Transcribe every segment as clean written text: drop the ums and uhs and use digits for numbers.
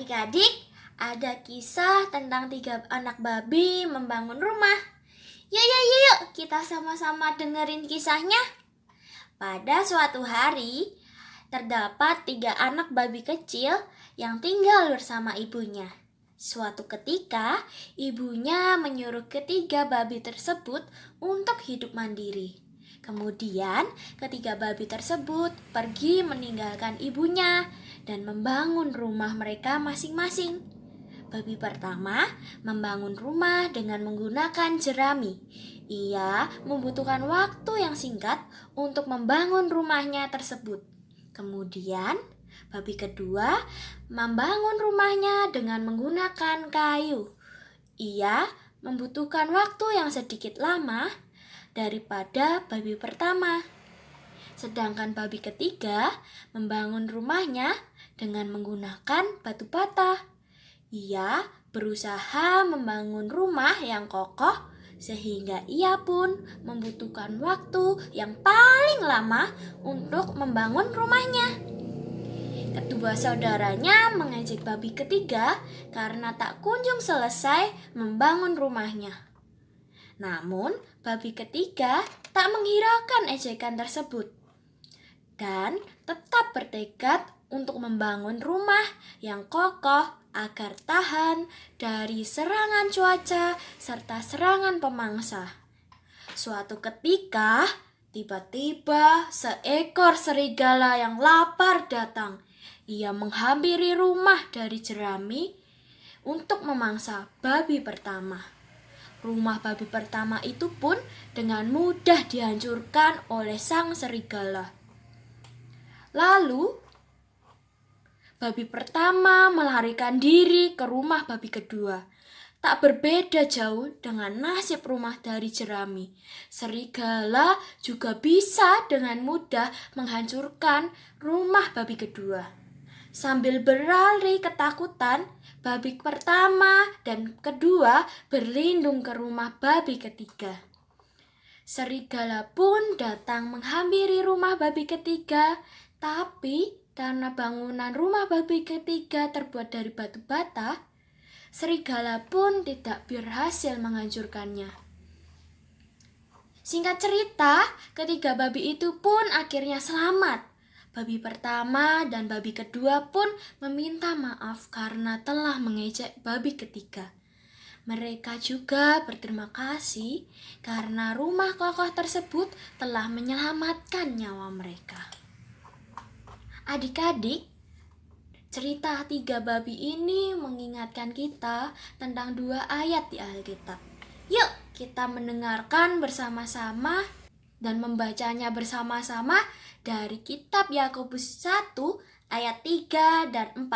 Adik-adik, ada kisah tentang 3 anak babi membangun rumah. Yuk, kita sama-sama dengerin kisahnya. Pada suatu hari, terdapat 3 anak babi kecil yang tinggal bersama ibunya. Suatu ketika, ibunya menyuruh ketiga babi tersebut untuk hidup mandiri. Kemudian, ketiga babi tersebut pergi meninggalkan ibunya dan membangun rumah mereka masing-masing. Babi pertama membangun rumah dengan menggunakan jerami. Ia membutuhkan waktu yang singkat untuk membangun rumahnya tersebut. Kemudian, babi kedua membangun rumahnya dengan menggunakan kayu. Ia membutuhkan waktu yang sedikit lama daripada babi pertama. Sedangkan babi ketiga membangun rumahnya dengan menggunakan batu bata. Ia berusaha membangun rumah yang kokoh sehingga ia pun membutuhkan waktu yang paling lama untuk membangun rumahnya. Kedua saudaranya mengejek babi ketiga karena tak kunjung selesai membangun rumahnya. Namun, babi ketiga tak menghiraukan ejekan tersebut dan tetap bertekad untuk membangun rumah yang kokoh agar tahan dari serangan cuaca serta serangan pemangsa. Suatu ketika, tiba-tiba seekor serigala yang lapar datang. Ia menghampiri rumah dari jerami untuk memangsa babi pertama. Rumah babi pertama itu pun dengan mudah dihancurkan oleh sang serigala. Lalu, babi pertama melarikan diri ke rumah babi kedua. Tak berbeda jauh dengan nasib rumah dari jerami. Serigala juga bisa dengan mudah menghancurkan rumah babi kedua. Sambil berlari ketakutan, babi pertama dan kedua berlindung ke rumah babi ketiga. Serigala pun datang menghampiri rumah babi ketiga, tapi karena bangunan rumah babi ketiga terbuat dari batu bata, serigala pun tidak berhasil menghancurkannya. Singkat cerita, ketiga babi itu pun akhirnya selamat. Babi pertama dan babi kedua pun meminta maaf karena telah mengejek babi ketiga. Mereka juga berterima kasih karena rumah kokoh tersebut telah menyelamatkan nyawa mereka. Adik-adik, cerita 3 babi ini mengingatkan kita tentang 2 ayat di Alkitab. Yuk, kita mendengarkan bersama-sama dan membacanya bersama-sama dari kitab Yakobus 1 ayat 3 dan 4.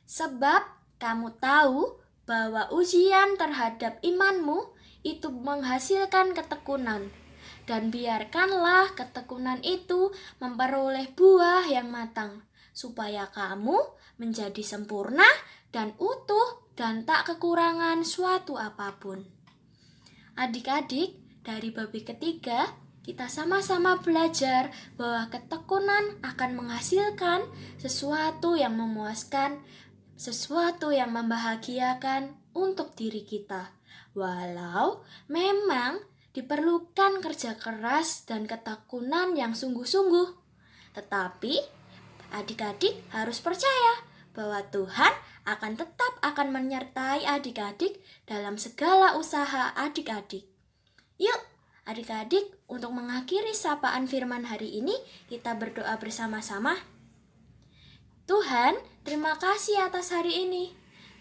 Sebab kamu tahu bahwa ujian terhadap imanmu itu menghasilkan ketekunan. Dan biarkanlah ketekunan itu memperoleh buah yang matang, supaya kamu menjadi sempurna dan utuh dan tak kekurangan suatu apapun. Adik-adik, dari babi ketiga, kita sama-sama belajar bahwa ketekunan akan menghasilkan sesuatu yang memuaskan, sesuatu yang membahagiakan untuk diri kita. Walau memang diperlukan kerja keras dan ketekunan yang sungguh-sungguh. Tetapi adik-adik harus percaya bahwa Tuhan akan menyertai adik-adik dalam segala usaha adik-adik. Yuk, adik-adik, untuk mengakhiri sapaan firman hari ini, kita berdoa bersama-sama. Tuhan, terima kasih atas hari ini.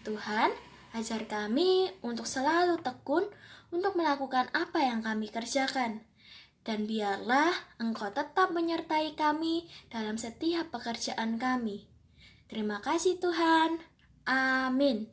Tuhan, ajar kami untuk selalu tekun untuk melakukan apa yang kami kerjakan. Dan biarlah Engkau tetap menyertai kami dalam setiap pekerjaan kami. Terima kasih Tuhan. Amin.